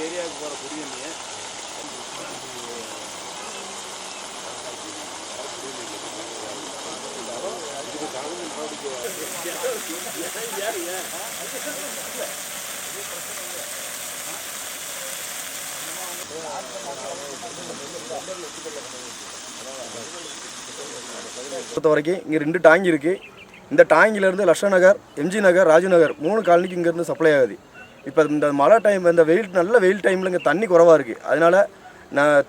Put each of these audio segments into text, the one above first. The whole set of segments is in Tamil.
ஏரியாவுக்கு போகிற குடிநீர் பொறுத்த வரைக்கும் இங்கே 2 டாங்கி இருக்குது. இந்த டாங்கிலேருந்து லட்சுமண நகர், எம்ஜி நகர், ராஜு நகர் 3 காலனிக்கு இங்கேருந்து சப்ளை ஆகுது. இப்போ இந்த மழை டைம், இந்த நல்ல வெயில் டைமில் இங்கே தண்ணி குறவாக இருக்குது. அதனால்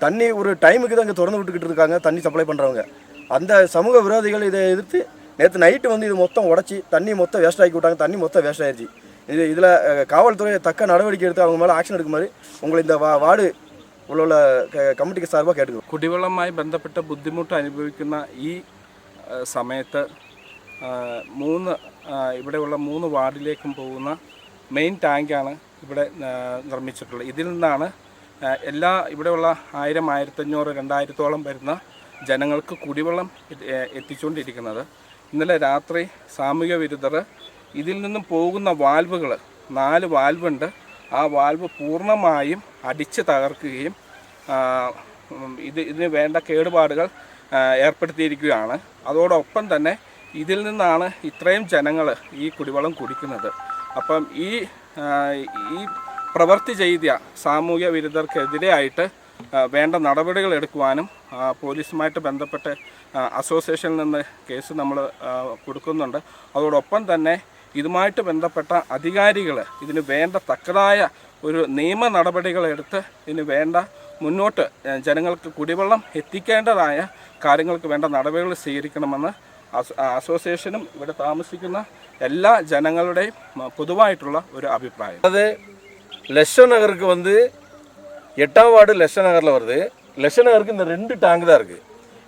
தண்ணி ஒரு டைமுக்கு தான் இங்கே திறந்து விட்டுக்கிட்டு இருக்காங்க தண்ணி சப்ளை பண்ணுறவங்க. அந்த சமூக விரோதிகள் இதை எதிர்த்து நேற்று நைட்டு வந்து இது மொத்தம் உடச்சி தண்ணி மொத்தம் வேஸ்ட் ஆக்கி விட்டாங்க. தண்ணி மொத்தம் வேஸ்ட் ஆகிடுச்சு. இதில் காவல்துறை தக்க நடவடிக்கை எடுத்து அவங்க மேலே ஆக்ஷன் எடுக்குமாறு உங்களை இந்த വാർഡ് ഉള്ള കമ്മിറ്റിക്ക് സാർവാ കേട്ടുകൊള്ളു. കുടിവെള്ളവുമായി ബന്ധപ്പെട്ട ബുദ്ധിമുട്ട് അനുഭവിക്കുന്ന ഈ സമയത്ത് ഇവിടെയുള്ള 3 വാർഡിലേക്കും പോകുന്ന മെയിൻ ടാങ്കാണ് ഇവിടെ നിർമ്മിച്ചിട്ടുള്ളത്. ഇതിൽ നിന്നാണ് ഇവിടെയുള്ള 1000, 1500, 2000-ഓളം വരുന്ന ജനങ്ങൾക്ക് കുടിവെള്ളം എത്തിച്ചുകൊണ്ടിരിക്കുന്നത്. ഇന്നലെ രാത്രി സാമൂഹ്യ വിരുദ്ധർ ഇതിൽ നിന്നും പോകുന്ന വാൽവുകൾ 4 വാൽവുണ്ട്. ആ വാൽവ് പൂർണ്ണമായും അടിച്ച് തകർക്കുകയും ഇതിന് വേണ്ട കേടുപാടുകൾ ഏർപ്പെടുത്തിയിരിക്കുകയാണ്. അതോടൊപ്പം തന്നെ ഇതിൽ നിന്നാണ് ഇത്രയും ജനങ്ങൾ ഈ കുടിവെള്ളം കുടിക്കുന്നത്. അപ്പം ഈ പ്രവൃത്തി ചെയ്ത സാമൂഹ്യ വിരുദ്ധർക്കെതിരെയായിട്ട് വേണ്ട നടപടികൾ എടുക്കുവാനും പോലീസുമായിട്ട് ബന്ധപ്പെട്ട് അസോസിയേഷനിൽ നിന്ന് കേസ് നമ്മൾ കൊടുക്കുന്നുണ്ട്. അതോടൊപ്പം തന്നെ ഇതുമായിട്ട് ബന്ധപ്പെട്ട അധികാരികൾ ഇതിന് വേണ്ട തക്കതായ ഒരു നിയമ നടപടികളെടുത്ത് ഇതിന് വേണ്ട മുന്നോട്ട് ജനങ്ങൾക്ക് കുടിവെള്ളം എത്തിക്കേണ്ടതായ കാര്യങ്ങൾക്ക് വേണ്ട നടപടികൾ സ്വീകരിക്കണമെന്ന് അസോസിയേഷനും ഇവിടെ താമസിക്കുന്ന എല്ലാ ജനങ്ങളുടെയും പൊതുവായിട്ടുള്ള ഒരു അഭിപ്രായം. അത് லட்சுமண நகருக்கு வந்து 8ஆம் வார்டு லட்சுமண நகரில் வருது. லட்சுமண நகருக்கு இந்த 2 டேங்க் தான் இருக்குது.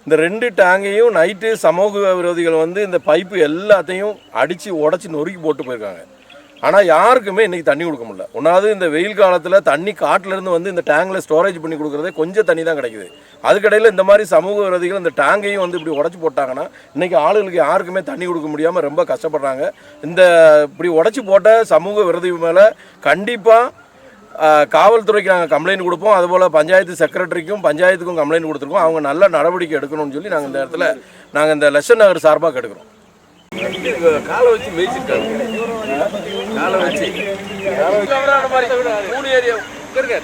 இந்த 2 டேங்கையும் நைட்டு சமூக விரோதிகள் வந்து இந்த பைப்பு எல்லாத்தையும் அடித்து உடச்சி நொறுக்கி போட்டு போயிருக்காங்க. ஆனால் யாருக்குமே இன்றைக்கி தண்ணி கொடுக்க முடியல. ஒன்றாவது இந்த வெயில் காலத்தில் தண்ணி காட்டிலேருந்து வந்து இந்த டேங்கில் ஸ்டோரேஜ் பண்ணி கொடுக்குறதே கொஞ்சம் தண்ணி தான் கிடைக்குது. அதுக்கடையில் இந்த மாதிரி சமூக விரோதிகள் இந்த டேங்கையும் வந்து இப்படி உடச்சி போட்டாங்கன்னா இன்றைக்கி ஆளுகளுக்கு யாருக்குமே தண்ணி கொடுக்க முடியாமல் ரொம்ப கஷ்டப்படுறாங்க. இந்த இப்படி உடச்சி போட்ட சமூக விரோதி மேலே கண்டிப்பாக காவல்துறைக்கு நாங்கள் கம்ப்ளைண்ட் கொடுப்போம். அதுபோல் பஞ்சாயத்து செக்ரட்டரிக்கும் பஞ்சாயத்துக்கும் கம்ப்ளைண்ட் கொடுத்துருக்கோம். அவங்க நல்ல நடவடிக்கை எடுக்கணும்னு சொல்லி நாங்கள் இந்த இடத்துல இந்த லட்சுமண நகர் சார்பாக கேட்குறோம். காலை வச்சு மேய்ச்சிருக்காங்க. காலை வச்சு 3 ஏரியா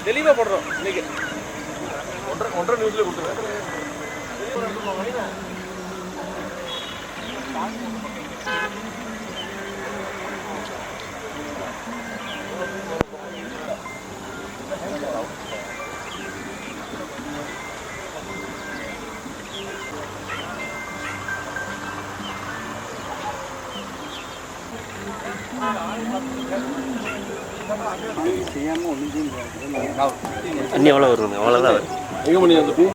தெளிவாக போடுறோம். இன்னைக்கு 1.5 நிமிஷத்தில் கொடுத்துருவேன். அண்ணி எவ்வளோ வருங்க? அவ்வளோதான் வரும்.